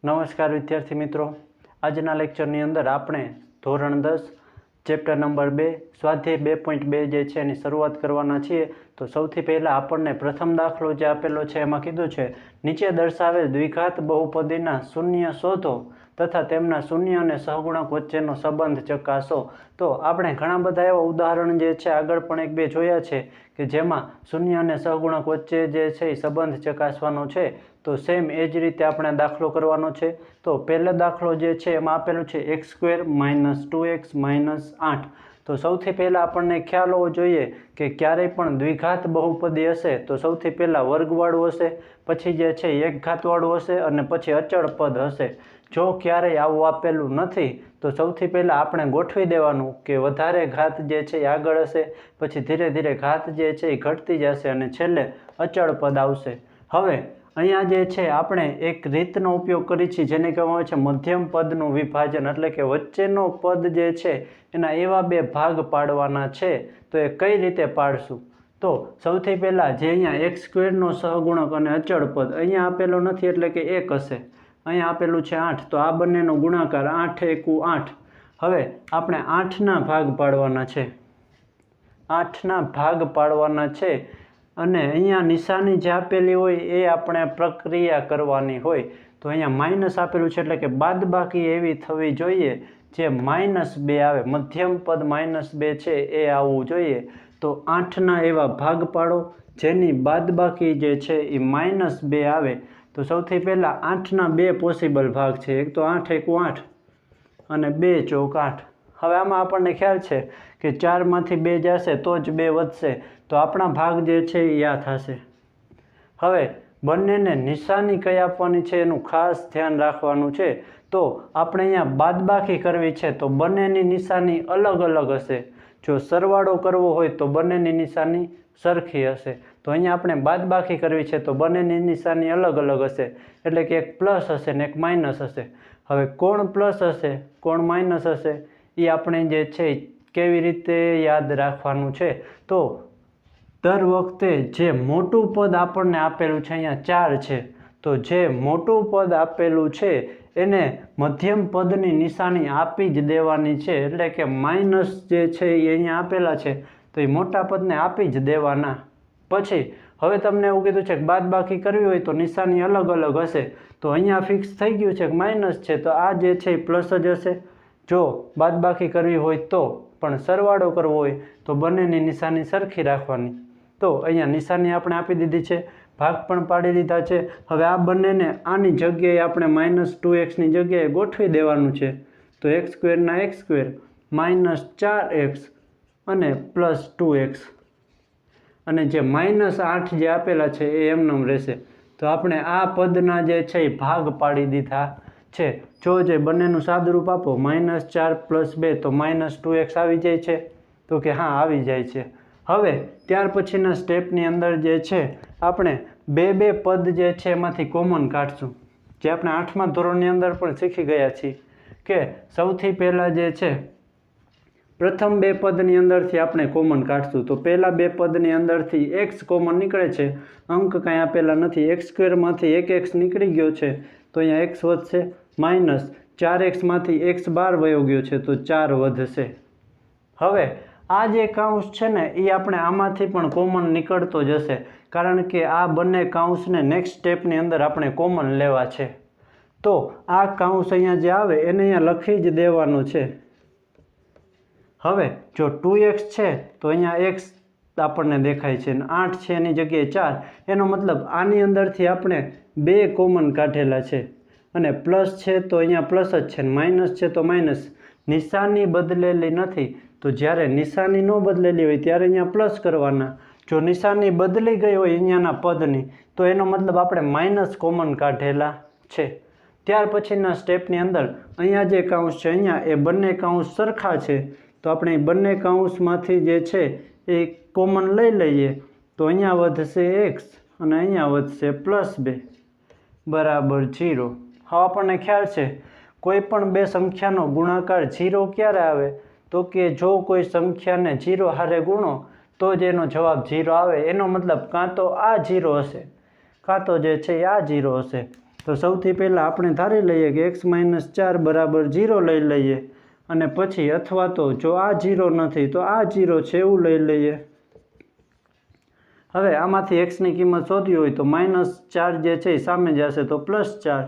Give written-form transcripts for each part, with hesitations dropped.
નમસ્કાર વિદ્યાર્થી મિત્રો, આજના લેક્ચરની અંદર આપણે ધોરણ 10 ચેપ્ટર નંબર 2 સ્વાધ્યાય 2.2 જે છે એની શરૂઆત કરવાના છીએ. તો સૌથી પહેલાં આપણને પ્રથમ દાખલો જે આપેલો છે એમાં કીધું છે નીચે દર્શાવેલ દ્વિઘાત બહુપદીના શૂન્ય શોધો તથા તેમના શૂન્ય અને સહગુણક વચ્ચેનો સંબંધ ચકાસો. તો આપણે ઘણા બધા એવા ઉદાહરણ જે છે આગળ પણ એક બે જોયા છે કે જેમાં શૂન્ય અને સહગુણક વચ્ચે જે છે એ સંબંધ ચકાસવાનો છે. તો સેમ એ જ રીતે આપણે દાખલો કરવાનો છે. તો પહેલો દાખલો જે છે એમાં આપેલું છે x² - 2x - 8. તો સૌથી પહેલાં આપણને ખ્યાલ હોવો જોઈએ કે ક્યારેય પણ દ્વિઘાત બહુપદી હશે તો સૌથી પહેલાં વર્ગવાળું હશે, પછી જે છે એક ઘાતવાળું હશે અને પછી અચળ પદ હશે. જો ક્યારેય આવું આપેલું નથી તો સૌથી પહેલાં આપણે ગોઠવી દેવાનું કે વધારે ઘાત જે છે એ આગળ હશે, પછી ધીરે ધીરે ઘાત જે છે એ ઘટતી જશે અને છેલ્લે અચળ પદ આવશે. હવે અહીંયા જે છે આપણે એક રીતનો ઉપયોગ કરીએ છીએ જેને કહેવામાં આવે છે મધ્યમ પદનું વિભાજન, એટલે કે વચ્ચેનો પદ જે છે એના એવા બે ભાગ પાડવાના છે. તો એ કઈ રીતે પાડશું? તો સૌથી પહેલાં જે અહીંયા x² નો સહગુણક અને અચળ પદ અહીંયા આપેલો નથી એટલે કે 1 હશે, અહીંયા આપેલું છે 8. તો આ બંનેનો ગુણાકાર 8 × 1 = 8. હવે આપણે 8ના ભાગ પાડવાના છે, 8ના ભાગ પાડવાના છે અને અહીંયા નિશાની જે આપેલી હોય એ આપણે પ્રક્રિયા કરવાની હોય. તો અહીંયા માઇનસ આપેલું છે એટલે કે બાદબાકી એવી થવી જોઈએ જે -2 આવે, મધ્યમ પદ -2 છે એ આવવું જોઈએ. તો 8ના એવા ભાગ પાડો જેની બાદબાકી જે છે એ -2 આવે. તો સૌથી પહેલાં 8ના બે પોસિબલ ભાગ છે, એક તો 8 × 1 = 8 અને 2 × 4 = 8. હવે આમાં આપણને ખ્યાલ છે કે 4માંથી 2 જશે તો જ 2 વધશે, તો આપણા ભાગ જે છે એ આ થશે. હવે બંનેને નિશાની કઈ આપવાની છે એનું ખાસ ધ્યાન રાખવાનું છે. તો આપણે અહીંયા બાદબાકી કરવી છે તો બંનેની નિશાની અલગ અલગ હશે. જો સરવાળો કરવો હોય તો બંનેની નિશાની સરખી હશે. તો અહીંયા આપણે બાદબાકી કરવી છે તો બંનેની નિશાની અલગ અલગ હશે, એટલે કે એક પ્લસ હશે ને એક માઇનસ હશે. હવે કોણ પ્લસ હશે કોણ માઇનસ હશે એ આપણે જે છે કેવી રીતે યાદ રાખવાનું છે? તો દર વખતે જે મોટું પદ આપણને આપેલું છે અહીંયા 4 છે, તો જે મોટું પદ આપેલું છે એને મધ્યમ પદની નિશાની આપી જ દેવાની છે, એટલે કે માઇનસ જે છે એ અહીંયા આપેલા છે તો એ મોટા પદને આપી જ દેવાના. પછી હવે તમને એવું કીધું છે કે બાદબાકી કરવી હોય તો નિશાની અલગ અલગ હશે. તો અહીંયા ફિક્સ થઈ ગયું છે કે માઇનસ છે તો આ જે છે એ પ્લસ જ હશે. જો બાદબાકી કરવી હોય તો, પણ સરવાળો કરવો હોય તો બંનેની નિશાની સરખી રાખવાની. તો અહીંયા નિશાની આપણે આપી દીધી છે, ભાગ પણ પાડી દીધા છે. હવે આ બંનેને આની જગ્યાએ આપણે -2x ની જગ્યાએ ગોઠવી દેવાનું છે. તો x² ના x² -4x અને +2x, અને જે -8 જે આપેલા છે એ એમનેમ રહેશે. તો આપણે આ પદના જે છે એ ભાગ પાડી દીધા છે. જો જે બંનેનું સાદુરૂપ આપો -4 + 2 તો -2x આવી જાય છે. તો કે હા આવી જાય છે. હવે ત્યાર પછીના સ્ટેપની અંદર જે છે આપણે બે પદ જે છે એમાંથી કોમન કાઢશું, જે આપણે 8મા ધોરણની અંદર પણ શીખી ગયા છીએ કે સૌથી પહેલાં જે છે પ્રથમ બે પદની અંદરથી આપણે કોમન કાઢશું. તો પહેલા બે પદની અંદરથી x કોમન નીકળે છે, અંક કાંઈ આપેલા નથી. x² માંથી 1x નીકળી ગયો છે તો અહીંયા x વધશે, -4x માંથી x બહાર વયો ગયો છે તો 4 વધશે. હવે આ જે કાઉન્સ છે ને એ આપણે આમાંથી પણ કોમન નીકળતો જશે, કારણ કે આ બંને કાઉન્સને નેક્સ્ટ સ્ટેપની અંદર આપણે કોમન લેવા છે. તો આ કાઉન્સ અહીંયા જે આવે એને અહીંયા લખી જ દેવાનું છે. હવે જો 2x છે તો અહીંયા x આપણને દેખાય છે, 8 છે એની જગ્યાએ 4, એનો મતલબ આની અંદરથી આપણે 2 કોમન કાઢેલા છે, અને પ્લસ છે તો અહીંયા પ્લસ જ છે, માઇનસ છે તો માઇનસ. નિશાની બદલેલી નથી, તો જ્યારે નિશાની ન બદલેલી હોય ત્યારે અહીંયા પ્લસ કરવાના. જો નિશાની બદલી ગઈ હોય અહીંયાના પદની તો એનો મતલબ આપણે માઇનસ કોમન કાઢેલા છે. ત્યાર પછીના સ્ટેપની અંદર અહીંયા જે કાઉન્સ છે અહીંયા એ બંને કાઉન્સ સરખા છે, તો આપણે બંને કાઉન્સમાંથી જે છે એ કોમન લઈ લઈએ. તો અહીંયા વધશે x અને અહીંયા વધશે +2 = 0. હવે આપણને ખ્યાલ છે કોઈ પણ બે સંખ્યાનો ગુણાકાર 0 ક્યારે આવે? તો કે જો કોઈ સંખ્યાને 0 હારે ગુણો તો જ એનો જવાબ 0 આવે. એનો મતલબ કાં તો આ 0 હશે કાં તો જે છે આ 0 હશે. તો સૌથી પહેલાં આપણે ધારી લઈએ કે x - 4 બરાબર 0 લઈ લઈએ અને પછી અથવા તો જો આ 0 નથી તો આ 0 છે એવું લઈ લઈએ. હવે આમાંથી xની કિંમત શોધવી હોય તો -4 જે છે એ સામે જશે તો +4.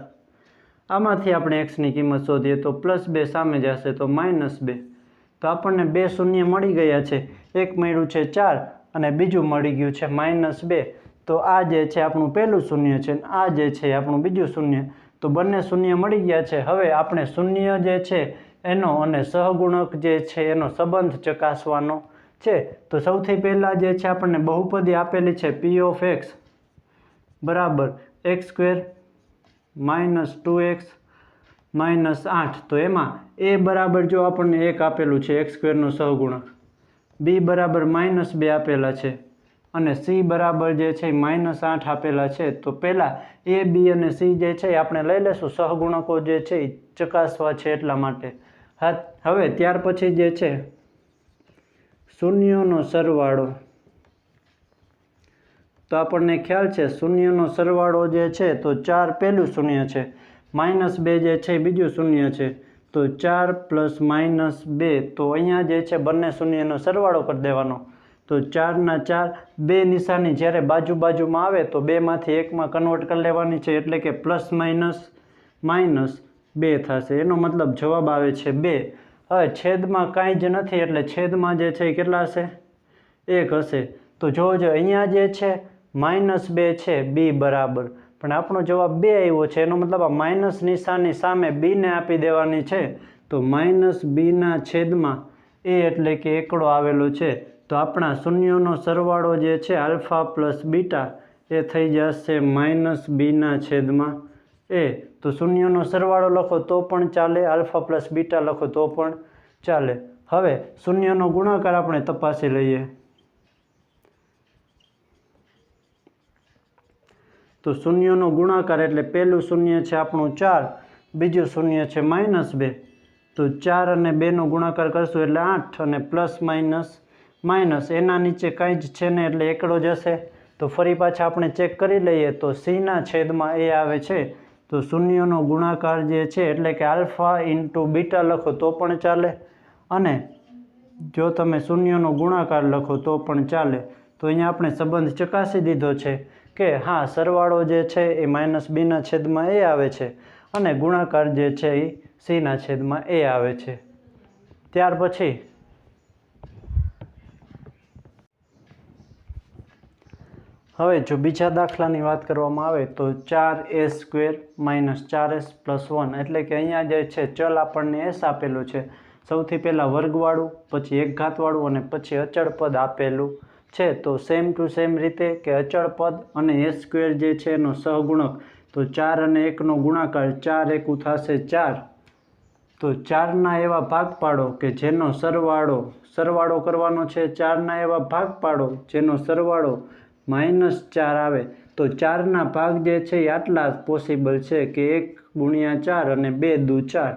આમાંથી આપણે xની કિંમત શોધીએ તો +2 સામે જશે તો -2. તો આપણને 2 શૂન્ય મળી ગયા છે. એક મળ્યું છે 4 અને બીજું મળી ગયું છે -2. તો આ જે છે આપણું પહેલું શૂન્ય છે અને આ જે છે આપણું બીજું શૂન્ય. તો બંને શૂન્ય મળી ગયા છે. હવે આપણે શૂન્ય જે છે એનો અને સહગુણક જે છે એનો સંબંધ ચકાસવાનો છે. તો સૌથી પહેલાં જે છે આપણને બહુપદી આપેલી છે p of x બરાબર x² - 2x - 8. તો એમાં a બરાબર જો આપણને 1 આપેલું છે x² નો સહગુણક, b બરાબર -2 આપેલા છે અને c બરાબર જે છે -8 આપેલા છે. તો પહેલાં a, b અને c જે છે આપણે લઈ લેશું સહગુણકો જે છે એ ચકાસવા છે એટલા માટે. હવે ત્યાર પછી જે છે શૂન્યોનો સરવાળો. તો આપણને ખ્યાલ છે શૂન્યનો સરવાળો જે છે તો 4 પહેલું શૂન્ય છે, -2 જે છે એ બીજું શૂન્ય છે. તો 4 + -2. તો અહીંયા જે છે બંને શૂન્યનો સરવાળો કરી દેવાનો. તો 4 ના 4, 2 નિશાની જ્યારે બાજુમાં આવે તો 2માંથી 1માં કન્વર્ટ કરી લેવાની છે એટલે કે ±2 થશે. એનો મતલબ જવાબ આવે છે 2. હવે છેદમાં કાંઈ જ નથી એટલે છેદમાં જે છે એ કેટલા હશે? 1 હશે. તો જોજો અહીંયા જે છે -2 છે b બરાબર, પણ આપણો જવાબ 2 આવ્યો છે. એનો મતલબ આ માઇનસ નિશાની સામે b ને આપી દેવાની છે. તો -b ના છેદમાં a એટલે કે એકડો આવેલો છે. તો આપણા શૂન્યોનો સરવાળો જે છે આલ્ફા પ્લસ બીટા એ થઈ જશે -b ના છેદમાં a. તો શૂન્યોનો સરવાળો લખો તો પણ ચાલે, આલ્ફા પ્લસ બીટા લખો તો પણ ચાલે. હવે શૂન્યનો ગુણાકાર આપણે તપાસી લઈએ. તો શૂન્યનો ગુણાકાર એટલે પહેલું શૂન્ય છે આપણું 4, બીજું શૂન્ય છે -2. તો 4 અને 2નો ગુણાકાર કરશું એટલે 8 અને પ્લસ માઇનસ એના નીચે કાંઈ જ છે ને એટલે એકડો જશે. તો ફરી પાછા આપણે ચેક કરી લઈએ તો c ના છેદમાં a આવે છે. તો શૂન્યનો ગુણાકાર જે છે એટલે કે આલ્ફા ઇન્ટુ બીટા લખો તો પણ ચાલે અને જો તમે શૂન્યનો ગુણાકાર લખો તો પણ ચાલે. તો અહીંયા આપણે સંબંધ ચકાસી દીધો છે કે હા સરવાળો જે છે એ -b ના છેદમાં a આવે છે અને ગુણાકાર જે છે એ c ના છેદમાં a આવે છે. ત્યાર પછી હવે જો બીજા દાખલાની વાત કરવામાં આવે તો 4a² - 4s + 1 એટલે કે અહીંયા જે છે ચલ આપણને s આપેલું છે. સૌથી પહેલાં વર્ગવાળું, પછી એક ઘાતવાળું અને પછી અચળ પદ આપેલું છે. તો સેમ ટુ સેમ રીતે કે અચળ પદ અને a² જે છે એનો સહગુણક. તો 4 અને 1નો ગુણાકાર 4 એકુ થશે 4. તો 4ના એવા ભાગ પાડો કે જેનો સરવાળો કરવાનો છે. 4ના એવા ભાગ પાડો જેનો સરવાળો -4 આવે. તો 4ના ભાગ જે છે એ આટલા પોસિબલ છે કે 1 × 4 અને 2 દુ 4.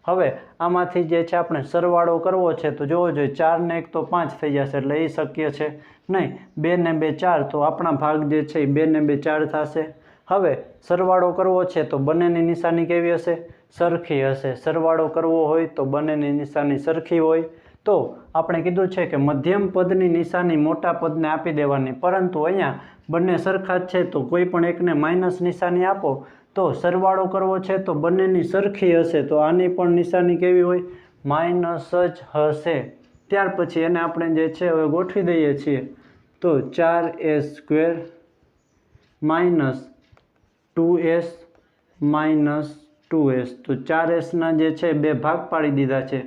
હવે આમાંથી જે છે આપણે સરવાળો કરવો છે તો જોવો જોઈએ 4 ને 1 તો 5 થઈ જશે એટલે એ શક્ય છે નહીં. 2 ને 2 4 તો આપણા ભાગ જે છે એ 2 ને 2 4 થશે. હવે સરવાળો કરવો છે તો બંનેની નિશાની કેવી હશે? સરખી હશે. સરવાળો કરવો હોય તો બંનેની નિશાની સરખી હોય. તો આપણે કીધું છે કે મધ્યમ પદની નિશાની મોટા પદને આપી દેવાની, પરંતુ અહીંયા બંને સરખા જ છે તો કોઈ પણ એકને માઇનસ નિશાની આપો તો સરવાળો કરવો છે તો બંનેની સરખી હશે. તો આની પણ નિશાની કેવી હોય? માઇનસ જ હશે. ત્યાર પછી એને આપણે જે છે હવે ગોઠવી દઈએ છીએ. તો 4a² - 2s - 2s. તો 4sના જે છે બે ભાગ પાડી દીધા છે.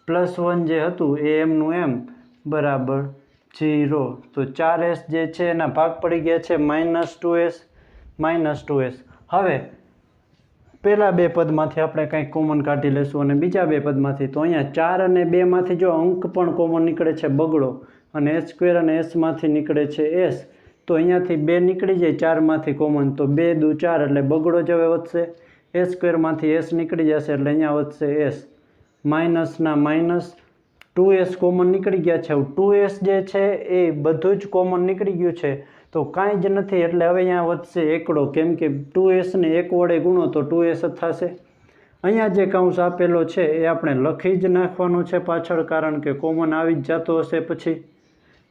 +1 જે હતું એ એમનું એમ બરાબર 0. તો 4s જે છે એના ભાગ પડી ગયા છે -2s - 2s. હવે પહેલા બે પદમાંથી આપણે કંઈક કોમન કાઢી લઈશું અને બીજા બે પદમાંથી. તો અહીંયા 4 અને 2માંથી જો અંક પણ કોમન નીકળે છે બગડો અને s² અને sમાંથી નીકળે છે s. તો અહીંયાથી 2 નીકળી જાય 4માંથી કોમન તો 2 દુ 4 એટલે બગડો જ હવે વધશે. s² s નીકળી જશે એટલે અહીંયા વધશે s. માઇનસના માઇનસ 2s કોમન નીકળી ગયા છે. 2s જે છે એ બધું જ કોમન નીકળી ગયું છે. તો કાંઈ જ નથી, એટલે હવે અહીંયા વધશે એકડો, કેમ કે 2s ને 1 વડે ગુણો તો 2s જ થશે. અહીંયા જે કૌંસ આપેલો છે એ આપણે લખી જ નાખવાનો છે પાછળ, કારણ કે કોમન આવી જ જતો હશે પછી.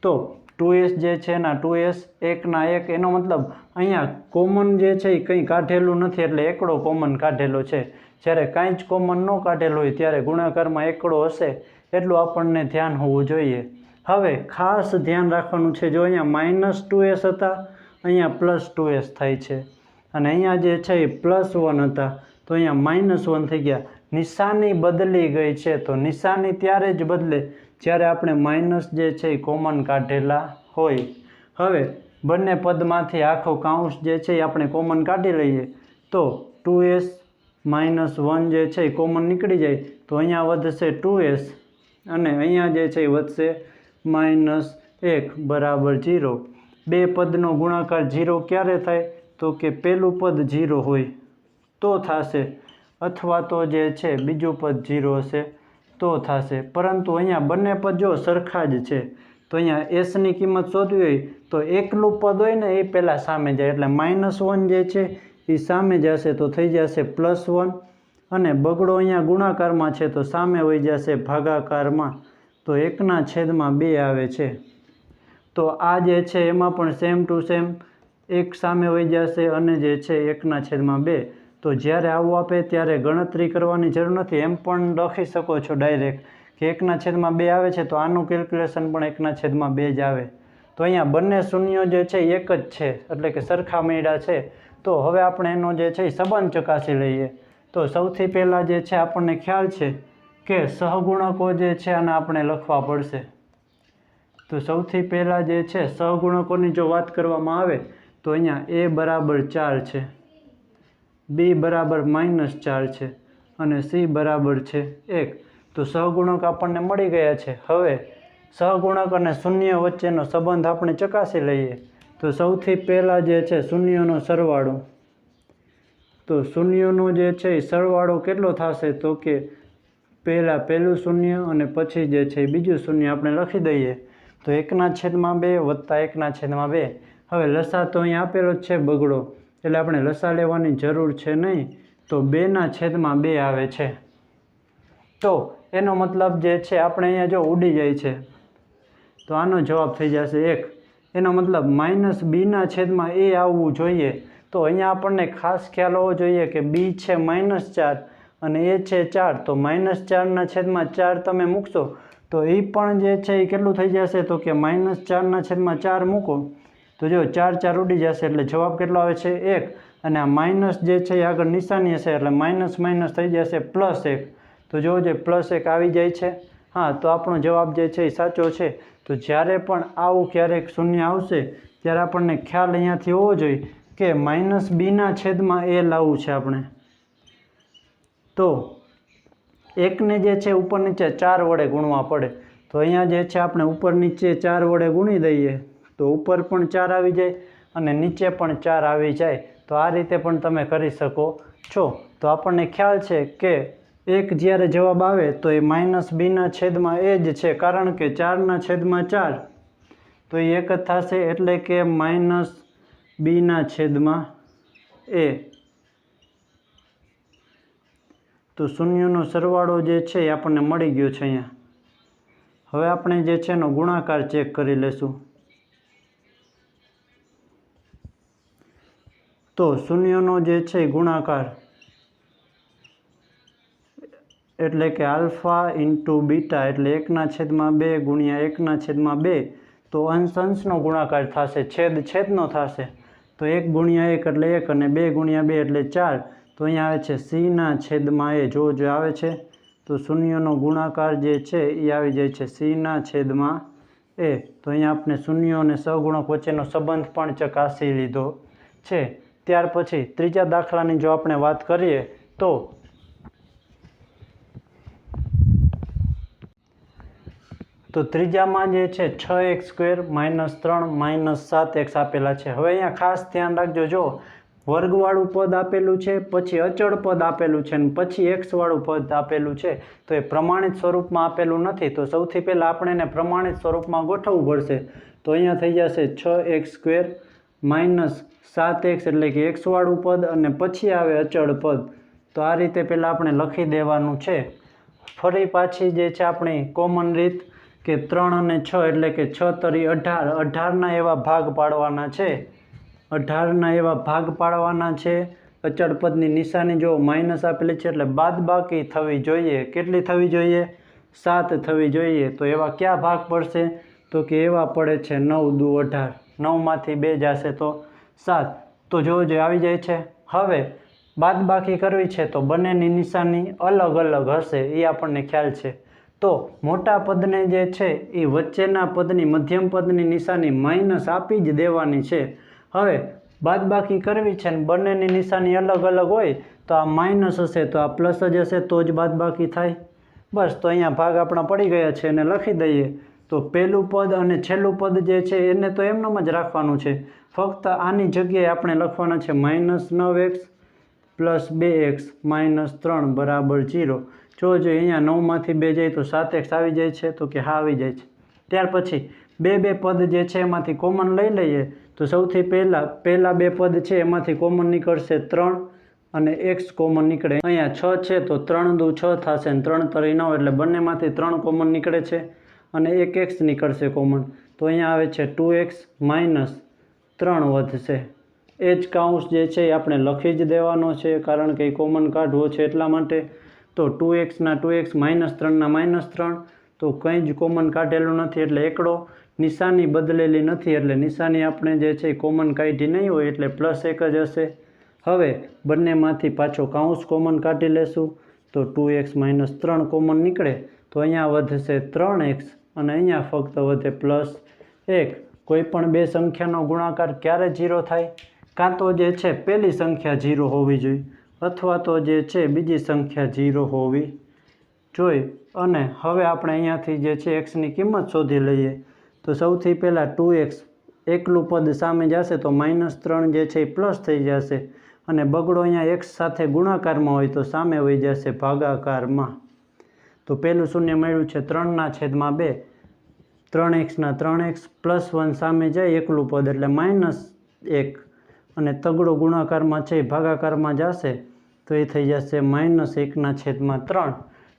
તો 2s જે છે એના 2s 1 ના 1, એનો મતલબ અહીંયા કોમન જે છે એ કંઈ કાઢેલું નથી, એટલે એકડો કોમન કાઢેલો છે. જ્યારે કાંઈ જ કોમન ન કાઢેલો હોય ત્યારે ગુણાકારમાં એકડો હશે, એટલું આપણને ધ્યાન હોવું જોઈએ. હવે ખાસ ધ્યાન રાખવાનું છે, જો અહીંયા -2s હતા, અહીંયા +2s થાય છે, અને અહીંયા જે છે એ +1 હતા, તો અહીંયા -1 થઈ ગયા. નિશાની બદલી ગઈ છે, તો નિશાની ત્યારે જ બદલે જ્યારે આપણે માઇનસ જે છે એ કોમન કાઢેલા હોય. હવે બંને પદમાંથી આખો કાઉન્સ જે છે એ આપણે કોમન કાઢી લઈએ, તો 2s -1 જે છે એ કોમન નીકળી જાય, તો અહીંયા વધશે 2s, અને અહીંયા જે છે એ વધશે -1 બરાબર 0. બે પદનો ગુણાકાર 0 ક્યારે થાય? તો કે પહેલું પદ 0 હોય તો થશે, અથવા તો જે છે બીજું પદ 0 હશે તો થશે. પરંતુ અહીંયા બંને પદ જો સરખા જ છે, તો અહીંયા એસની કિંમત શોધવી હોય તો એકલું પદ હોય ને એ પહેલાં સામે જાય, એટલે -1 જે છે એ સામે જશે તો થઈ જશે +1, અને બગડો અહીંયા ગુણાકારમાં છે તો સામે વહી જશે ભાગાકારમાં, તો 1/2 આવે છે. તો આ જે છે એમાં પણ સેમ ટુ સેમ 1 સામે વહી જશે, અને જે છે 1/2. તો જ્યારે આવું આપે ત્યારે ગણતરી કરવાની જરૂર નથી, એમ પણ લખી શકો છો ડાયરેક્ટ કે 1/2 આવે છે, તો આનું કેલ્ક્યુલેશન પણ 1/2 જ આવે. તો અહીંયા બંને શૂન્યો જે છે એક જ છે, એટલે કે સરખા મળ્યા છે. તો હવે આપણે એનો જે છે એ સંબંધ ચકાસી લઈએ. તો સૌથી પહેલાં જે છે આપણને ખ્યાલ છે કે સહગુણકો જે છે આને આપણે લખવા પડશે. તો સૌથી પહેલાં જે છે સહગુણકોની જો વાત કરવામાં આવે તો અહીંયા a બરાબર 4 છે, b બરાબર -4 છે, અને c બરાબર છે 1. તો સહગુણક આપણને મળી ગયા છે. હવે સહગુણક અને શૂન્ય વચ્ચેનો સંબંધ આપણે ચકાસી લઈએ. તો સૌથી પહેલાં જે છે શૂન્યનો સરવાળો. તો શૂન્યનો જે છે એ સરવાળો કેટલો થશે? તો કે પહેલું શૂન્ય અને પછી જે છે બીજું શૂન્ય આપણે લખી દઈએ. તો 1/2 વત્તા 1/2. હવે લસા તો અહીં આપેલો જ છે બગડો, એટલે આપણે લસા લેવાની જરૂર છે નહીં. તો 2/2 આવે છે. તો એનો મતલબ જે છે આપણે અહીંયા જો ઉડી જાય છે, તો આનો જવાબ થઈ જશે 1. એનો મતલબ -b/a આવવું જોઈએ. તો અહીંયા આપણને ખાસ ખ્યાલ હોવો જોઈએ કે b છે -4 અને a છે 4. તો -4/4 તમે મૂકશો તો એ પણ જે છે એ કેટલું થઈ જશે? તો કે -4/4 મૂકો તો જો 4 4 ઉડી જશે, એટલે જવાબ કેટલો આવે છે? 1. અને આ માઇનસ જે છે એ આગળ નિશાની હશે, એટલે માઇનસ થઈ જશે +1. તો જો જે +1 આવી જાય છે. હા, તો આપણો જવાબ જે છે એ સાચો છે. તો જ્યારે પણ આવું ક્યારેક શૂન્ય આવશે ત્યારે આપણને ખ્યાલ અહીંયાથી હોવો જોઈએ કે -b/a લાવવું છે આપણે. તો 1ને જે છે ઉપર નીચે 4 વડે ગુણવા પડે. તો અહીંયા જે છે આપણે ઉપર નીચે 4 વડે ગુણી દઈએ તો ઉપર પણ 4 આવી જાય અને નીચે પણ 4 આવી જાય. તો આ રીતે પણ તમે કરી શકો છો. તો આપણને ખ્યાલ છે કે 1 જ્યારે જવાબ આવે તો એ -b/a જ છે, કારણ કે 4/4 તો એ 1 જ થશે, એટલે કે -b/a. તો શૂન્યનો સરવાળો જે છે એ આપણને મળી ગયો છે અહીંયા. હવે આપણે જે છે એનો ગુણાકાર ચેક કરી લેશું. તો શૂન્યનો જે છે ગુણાકાર એટલે કે આલ્ફા ઇન્ટુ બીટા, એટલે 1/2 ગુણ્યા 1/2. તો અંશનો ગુણાકાર થશે, છેદનો થશે. તો 1 ગુણ્યા 1 એટલે 1 અને 2 ગુણ્યા 2 એટલે 4. તો અહીંયા આવે છે c/a. જો આવે છે તો શૂન્યનો ગુણાકાર જે છે એ આવી જાય છે c/a. તો અહીંયા આપણે શૂન્ય અને સહગુણક વચ્ચેનો સંબંધ પણ ચકાસી લીધો છે. ત્યાર પછી ત્રીજા દાખલાની જો આપણે વાત કરીએ તો ત્રીજામાં જે છે 6x² -3 -7x આપેલા છે. હવે અહીંયા ખાસ ધ્યાન રાખજો, જો વર્ગવાળું પદ આપેલું છે, પછી અચળ પદ આપેલું છે, અને પછી x વાળું પદ આપેલું છે, તો એ પ્રમાણિત સ્વરૂપમાં આપેલું નથી. તો સૌથી પહેલાં આપણે એને પ્રમાણિત સ્વરૂપમાં ગોઠવવું પડશે. તો અહીંયા થઈ જશે 6x² -7x એટલે કે x વાળું પદ અને પછી આવે અચળ પદ. તો આ રીતે પહેલાં આપણે લખી દેવાનું છે. ફરી પાછી જે છે આપણી કોમન રીત કે 3 અને 6 એટલે કે 6 તરી 18, 18ના એવા ભાગ પાડવાના છે. 18ના એવા ભાગ પાડવાના છે. અચળ પદની નિશાની જો માઇનસ આપેલી છે એટલે બાદબાકી થવી જોઈએ. કેટલી થવી જોઈએ? 7 થવી જોઈએ. તો એવા કયા ભાગ પડશે? તો કે એવા પડે છે 9 દુ 18. 9માંથી 2 જશે તો 7. તો જોજો આવી જાય છે. હવે બાદબાકી કરવી છે તો બંનેની નિશાની અલગ અલગ હશે એ આપણને ખ્યાલ છે. તો મોટા પદને જે છે એ વચ્ચેના પદની મધ્યમ પદની નિશાની માઇનસ આપી જ દેવાની છે. હવે બાદબાકી કરવી છે ને બંનેની નિશાની અલગ અલગ હોય તો આ માઇનસ હશે તો આ પ્લસ જ હશે તો જ બાદબાકી થાય. બસ તો અહીંયા ભાગ આપણા પડી ગયા છે એને લખી દઈએ. તો પહેલું પદ અને છેલ્લું પદ જે છે એને તો એમનેમ જ રાખવાનું છે. ફક્ત આની જગ્યાએ આપણે લખવાના છે -9x + 2x - 3 બરાબર 0. જો અહીંયા 9માંથી 2 જાય તો 7x આવી જાય છે. તો કે હા આવી જાય છે. ત્યાર પછી બે પદ જે છે એમાંથી કોમન લઈ લઈએ. તો સૌથી પહેલા બે પદ છે એમાંથી કોમન નીકળશે 3 અને x કોમન નીકળે. અહીંયા 6 છે તો 3 દુ 6 થશે અને 3 તરી 9 એટલે બંનેમાંથી 3 કોમન નીકળે છે અને એક x નીકળશે કોમન. તો અહીંયા આવે છે 2x - 3 વધશે. એ જ કાઉન્સ જે છે એ આપણે લખી જ દેવાનો છે કારણ કે એ કોમન કાઢવો છે એટલા માટે. તો 2x ના 2x -3 ના -3 તો કંઈ જ કોમન કાઢેલું નથી એટલે એકડો. નિશાની બદલેલી નથી એટલે નિશાની આપણે જે છે એ કોમન કાઢી નહીં હોય એટલે +1 જ હશે. હવે બંનેમાંથી પાછો કાઉન્સ કોમન કાઢી લેશું તો 2x - 3 કોમન નીકળે તો અહીંયા વધશે 3x અને અહીંયા ફક્ત વધે +1. કોઈ પણ બે સંખ્યાનો ગુણાકાર ક્યારે 0 થાય? કાં તો જે છે પહેલી સંખ્યા 0 હોવી જોઈએ અથવા તો જે છે બીજી સંખ્યા 0 હોવી જોઈએ. અને હવે આપણે અહીંયાથી જે છે xની કિંમત શોધી લઈએ. તો સૌથી પહેલાં 2x એકલું પદ સામે જશે તો -3 જે છે એ પ્લસ થઈ જશે અને બગડો અહીંયા x સાથે ગુણાકારમાં હોય તો સામે વહી જશે ભાગાકારમાં. તો પહેલું શૂન્ય મળ્યું છે 3/2. 3x ના 3x +1 સામે જાય એકલું પદ એટલે -1 અને તગડો ગુણાકારમાં છે ભાગાકારમાં જશે તો એ થઈ જશે -1/3.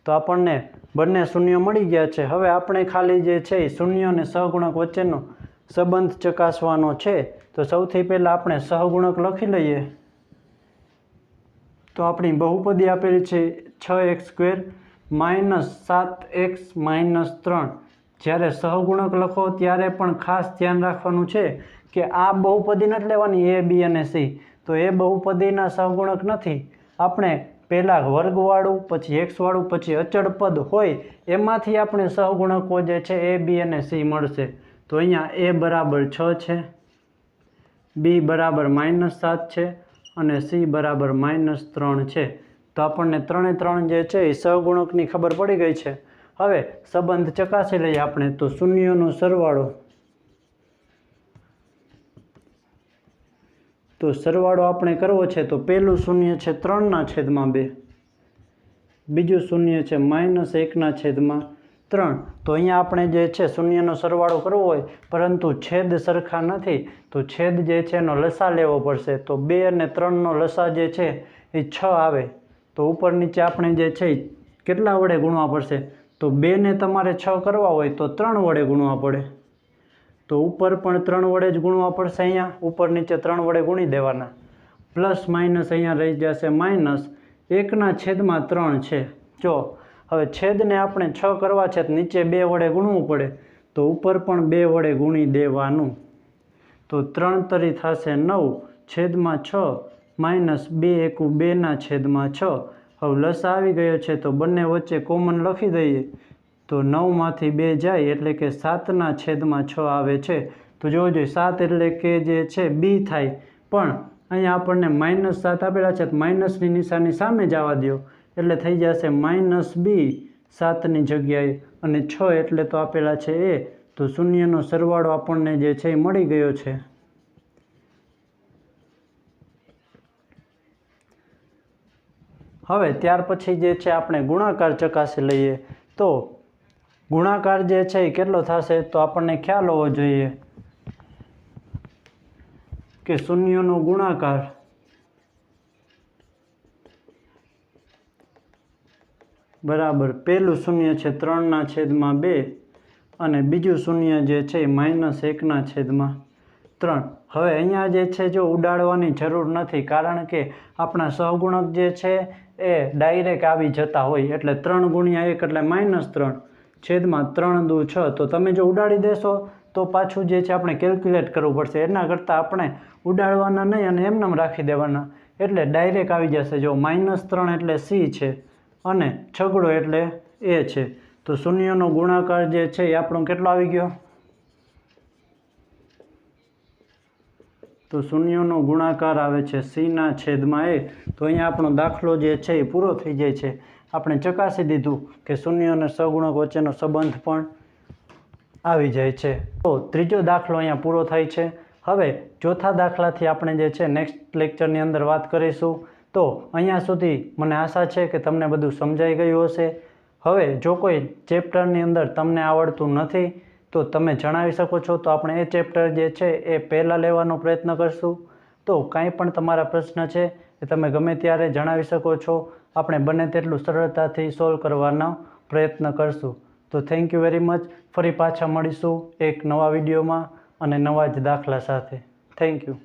તો આપણને બંને શૂન્ય મળી ગયા છે. હવે આપણે ખાલી જે છે એ શૂન્ય અને સહગુણક વચ્ચેનો સંબંધ ચકાસવાનો છે. તો સૌથી પહેલાં આપણે સહગુણક લખી લઈએ. તો આપણી બહુપદી આપેલી છે 6x² - 7x - 3. જ્યારે સહગુણક લખો ત્યારે પણ ખાસ ધ્યાન રાખવાનું છે કે આ બહુપદી નથી લેવાની a b અને c. તો એ બહુપદીના સહગુણક નથી. આપણે પહેલાં વર્ગવાળું પછી x વાળું પછી અચળ પદ હોય એમાંથી આપણે સહગુણકો જે છે a b અને c મળશે. તો અહીંયા a બરાબર 6 છે, b બરાબર -7 છે અને c બરાબર -3 છે. તો આપણને 3 જે છે એ સહગુણકની ખબર પડી ગઈ છે. હવે સંબંધ ચકાસી લઈએ આપણે. તો શૂન્યનો સરવાળો. તો સરવાળો આપણે કરવો છે તો પહેલું શૂન્ય છે 3/2, બીજું શૂન્ય છે -1/3. તો અહીંયા આપણે જે છે શૂન્યનો સરવાળો કરવો હોય પરંતુ છેદ સરખા નથી તો છેદ જે છે એનો લસા લેવો પડશે. તો 2 અને 3નો લસા જે છે એ 6 આવે. તો ઉપર નીચે આપણે જે છે કેટલા વડે ગુણવા પડશે? તો 2ને તમારે 6 કરવા હોય તો 3 વડે ગુણવા પડે. તો ઉપર પણ 3 વડે જ ગુણવા પડશે. અહીંયા ઉપર નીચે 3 વડે ગુણી દેવાના. પ્લસ માઇનસ અહીંયા રહી જશે -1/3 છે. જો હવે છેદને આપણે 6 કરવા છે તો નીચે 2 વડે ગુણવું પડે તો ઉપર પણ 2 વડે ગુણી દેવાનું. તો 3 તરી થશે 9/6 -2 × 2/6. હવે લસા આવી ગયો છે તો બંને વચ્ચે કોમન લખી દઈએ. તો 9માંથી 2 જાય એટલે કે 7/6 આવે છે. તો જોજો 7 એટલે કે જે છે b થાય પણ અહીંયા આપણને -7 આપેલા છે તો માઇનસની નિશાની સામે જવા દો એટલે થઈ જશે -b 7ની જગ્યાએ અને 6 એટલે તો આપેલા છે a. તો શૂન્યનો સરવાળો આપણને જે છે એ મળી ગયો છે. હવે ત્યાર પછી જે છે આપણે ગુણાકાર ચકાસી લઈએ. તો ગુણાકાર જે છે એ કેટલો થશે તો આપણને ખ્યાલ હોવો જોઈએ. કે શૂન્યનો ગુણાકાર બરાબર પહેલું શૂન્ય છે 3/2 અને બીજું શૂન્ય જે છે એ -1/3. હવે અહીંયા જે છે જો ઉડાડવાની જરૂર નથી, કારણ કે આપણા સહગુણક જે છે એ ડાયરેક્ટ આવી જતા હોય, એટલે 3 × 1 એટલે -3 છેદમાં 3 દુ 6. તો તમે જો ઉડાડી દેશો તો પાછું જે છે આપણે કેલ્ક્યુલેટ કરવું પડશે. એના કરતાં આપણે ઉડાડવાના નહીં અને એમનેમ રાખી દેવાના, એટલે ડાયરેક્ટ આવી જશે. જો -3 એટલે C છે અને છગડો એટલે એ છે. તો શૂન્યનો ગુણાકાર જે છે એ આપણો કેટલો આવી ગયો? તો શૂન્યનો ગુણાકાર આવે છે C/A. તો અહીંયા આપણો દાખલો જે છે એ પૂરો થઈ જાય છે. આપણે ચકાસી દીધું કે શૂન્ય અને સહગુણક વચ્ચેનો સંબંધ પણ આવી જાય છે. તો ત્રીજો દાખલો અહીંયા પૂરો થાય છે. હવે ચોથા દાખલાથી આપણે જે છે નેક્સ્ટ લેક્ચરની અંદર વાત કરીશું. તો અહીંયા સુધી મને આશા છે કે તમને બધું સમજાઈ ગયું હશે. હવે જો કોઈ ચેપ્ટરની અંદર તમને આવડતું નથી તો તમે જણાવી શકો છો, તો આપણે એ ચેપ્ટર જે છે એ પહેલાં લેવાનો પ્રયત્ન કરશું. તો કાંઈ પણ તમારા પ્રશ્ન છે એ તમે ગમે ત્યારે જણાવી શકો છો. આપણે બને તેટલું સરળતાથી સોલ્વ કરવાનો પ્રયત્ન કરશું. તો થેન્ક યુ વેરી મચ. ફરી પાછા મળીશું એક નવા વિડીયોમાં અને નવા જ દાખલા સાથે. Thank you.